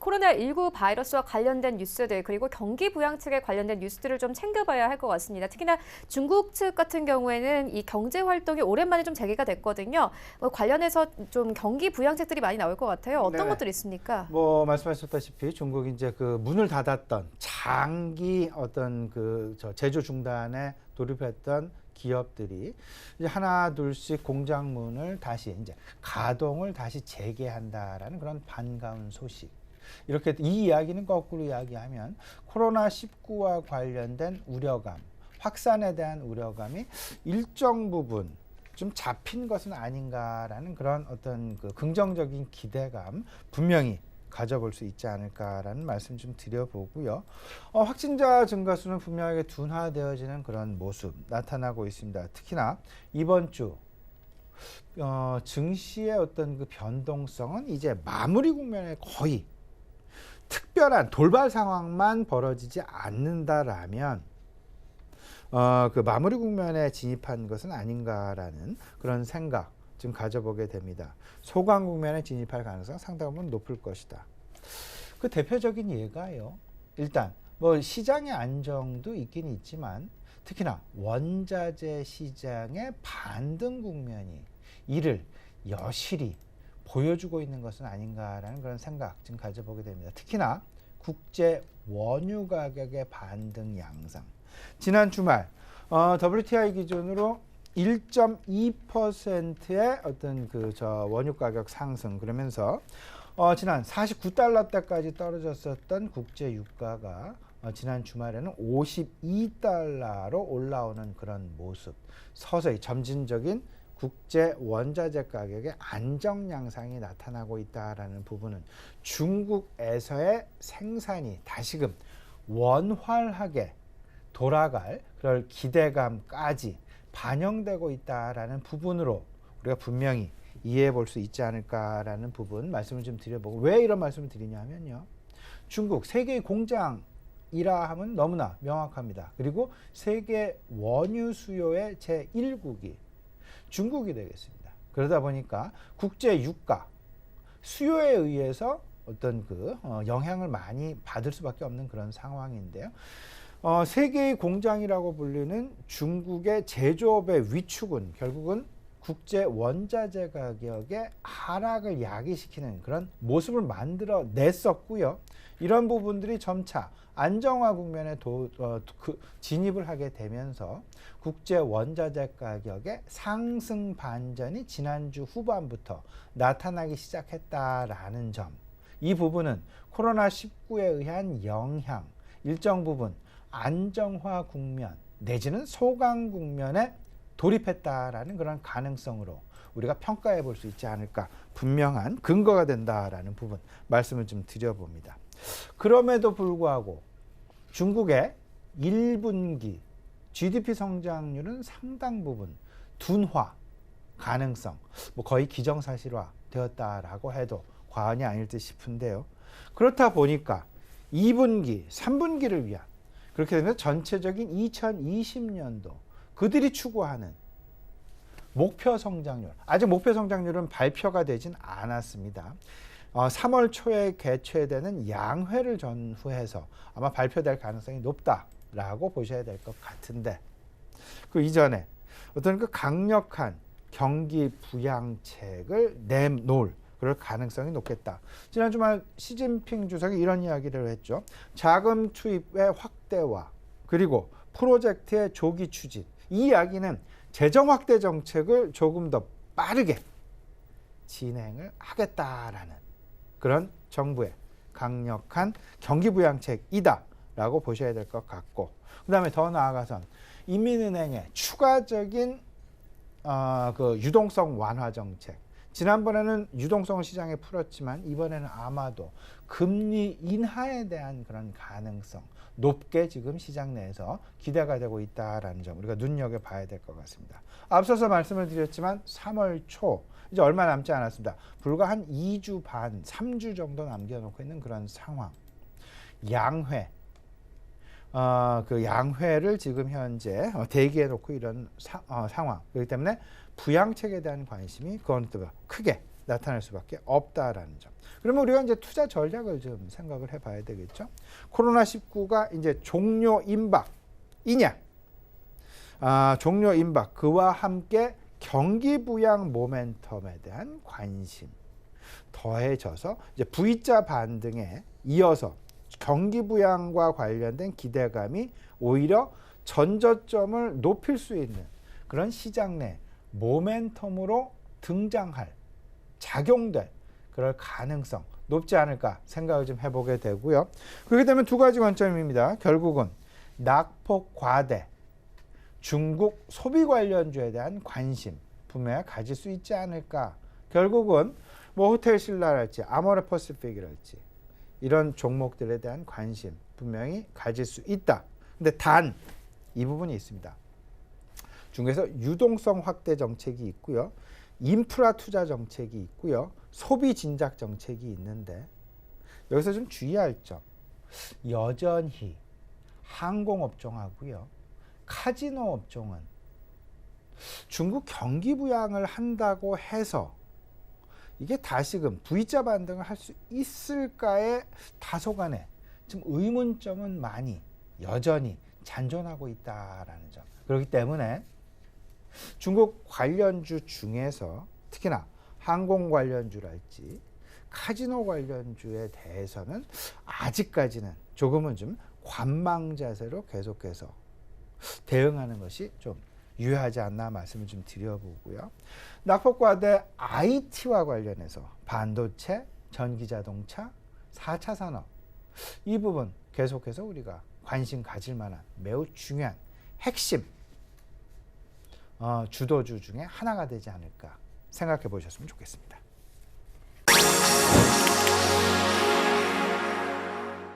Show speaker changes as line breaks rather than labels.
코로나19 바이러스와 관련된 뉴스들 그리고 경기 부양책에 관련된 뉴스들을 좀 챙겨봐야 할 것 같습니다. 특히나 중국 측 같은 경우에는 이 경제 활동이 오랜만에 좀 재개가 됐거든요. 관련해서 좀 경기 부양책들이 많이 나올 것 같아요. 어떤 것들이 있습니까?
말씀하셨다시피 중국이 이제 그 문을 닫았던 장기 어떤 제조 중단에 돌입했던 기업들이 이제 하나 둘씩 공장문을 다시 이제 가동을 다시 재개한다라는 그런 반가운 소식. 이렇게 이 이야기는 거꾸로 이야기하면 코로나19와 관련된 우려감, 확산에 대한 우려감이 일정 부분 좀 잡힌 것은 아닌가라는 그런 어떤 긍정적인 기대감 분명히 가져볼 수 있지 않을까라는 말씀 좀 드려보고요. 확진자 증가수는 분명하게 둔화되어지는 그런 모습 나타나고 있습니다. 특히나 이번 주 증시의 어떤 그 변동성은 이제 마무리 국면에 거의 특별한 돌발 상황만 벌어지지 않는다라면 그 마무리 국면에 진입한 것은 아닌가라는 그런 생각 좀 가져보게 됩니다. 소강 국면에 진입할 가능성 상당히 높을 것이다. 그 대표적인 예가요. 일단 시장의 안정도 있긴 있지만 특히나 원자재 시장의 반등 국면이 이를 여실히 보여주고 있는 것은 아닌가라는 그런 생각 좀 가져보게 됩니다. 특히나 국제 원유 가격의 반등 양상. 지난 주말 WTI 기준으로 1.2%의 어떤 원유 가격 상승 그러면서 지난 49달러대까지 떨어졌었던 국제 유가가 지난 주말에는 52달러로 올라오는 그런 모습. 서서히 점진적인 국제 원자재 가격의 안정 양상이 나타나고 있다라는 부분은 중국에서의 생산이 다시금 원활하게 돌아갈 그럴 기대감까지 반영되고 있다라는 부분으로 우리가 분명히 이해해 볼 수 있지 않을까라는 부분 말씀을 좀 드려보고, 왜 이런 말씀을 드리냐면요, 중국 세계의 공장이라 하면 너무나 명확합니다. 그리고 세계 원유 수요의 제1국이 중국이 되겠습니다. 그러다 보니까 국제 유가 수요에 의해서 어떤 영향을 많이 받을 수밖에 없는 그런 상황인데요. 세계의 공장이라고 불리는 중국의 제조업의 위축은 결국은 국제 원자재 가격의 하락을 야기시키는 그런 모습을 만들어 냈었고요. 이런 부분들이 점차 안정화 국면에 진입을 하게 되면서 국제 원자재 가격의 상승 반전이 지난주 후반부터 나타나기 시작했다라는 점. 이 부분은 코로나19에 의한 영향, 일정 부분 안정화 국면 내지는 소강 국면에 돌입했다라는 그런 가능성으로 우리가 평가해 볼 수 있지 않을까, 분명한 근거가 된다라는 부분 말씀을 좀 드려봅니다. 그럼에도 불구하고 중국의 1분기 GDP 성장률은 상당 부분 둔화 가능성, 거의 기정사실화 되었다라고 해도 과언이 아닐 듯 싶은데요. 그렇다 보니까 2분기, 3분기를 위한, 그렇게 되면 전체적인 2020년도 그들이 추구하는 목표 성장률, 아직 목표 성장률은 발표가 되진 않았습니다. 3월 초에 개최되는 양회를 전후해서 아마 발표될 가능성이 높다라고 보셔야 될 것 같은데, 그 이전에 어떤 강력한 경기 부양책을 내놓을 그럴 가능성이 높겠다. 지난 주말 시진핑 주석이 이런 이야기를 했죠. 자금 투입의 확대와 그리고 프로젝트의 조기 추진, 이 이야기는 재정 확대 정책을 조금 더 빠르게 진행을 하겠다라는 그런 정부의 강력한 경기 부양책이다라고 보셔야 될 것 같고, 그 다음에 더 나아가선 인민은행의 추가적인 유동성 완화 정책. 지난번에는 유동성을 시장에 풀었지만 이번에는 아마도 금리 인하에 대한 그런 가능성 높게 지금 시장 내에서 기대가 되고 있다라는 점 우리가 눈여겨봐야 될 것 같습니다. 앞서서 말씀을 드렸지만 3월 초 이제 얼마 남지 않았습니다. 불과 한 2주 반, 3주 정도 남겨놓고 있는 그런 상황. 양회. 양회를 지금 현재 대기해 놓고 이런 상황. 그렇기 때문에 부양책에 대한 관심이 그건 또 크게 나타날 수밖에 없다라는 점. 그러면 우리가 이제 투자 전략을 좀 생각을 해봐야 되겠죠. 코로나19가 이제 종료 임박이냐? 종료 임박 그와 함께 경기 부양 모멘텀에 대한 관심 더해져서 이제 V자 반등에 이어서 경기 부양과 관련된 기대감이 오히려 전저점을 높일 수 있는 그런 시장 내 모멘텀으로 등장할 작용될 그럴 가능성 높지 않을까 생각을 좀 해보게 되고요. 그렇게 되면 두 가지 관점입니다. 결국은 낙폭 과대 중국 소비 관련주에 대한 관심 분명히 가질 수 있지 않을까. 결국은 뭐 호텔 신라랄지 아모레 퍼시픽이랄지 이런 종목들에 대한 관심 분명히 가질 수 있다. 근데 단 이 부분이 있습니다. 중국에서 유동성 확대 정책이 있고요. 인프라 투자 정책이 있고요. 소비 진작 정책이 있는데 여기서 좀 주의할 점. 여전히 항공업종하고요. 카지노 업종은 중국 경기 부양을 한다고 해서 이게 다시금 V자 반등을 할 수 있을까에 다소간에 좀 의문점은 많이 여전히 잔존하고 있다라는 점. 그렇기 때문에 중국 관련주 중에서 특히나 항공 관련주랄지 카지노 관련주에 대해서는 아직까지는 조금은 좀 관망 자세로 계속해서 대응하는 것이 좀 유효하지 않나 말씀을 좀 드려보고요. 낙폭과대 IT와 관련해서 반도체, 전기자동차, 4차 산업 이 부분 계속해서 우리가 관심 가질 만한 매우 중요한 핵심 주도주 중에 하나가 되지 않을까 생각해 보셨으면 좋겠습니다.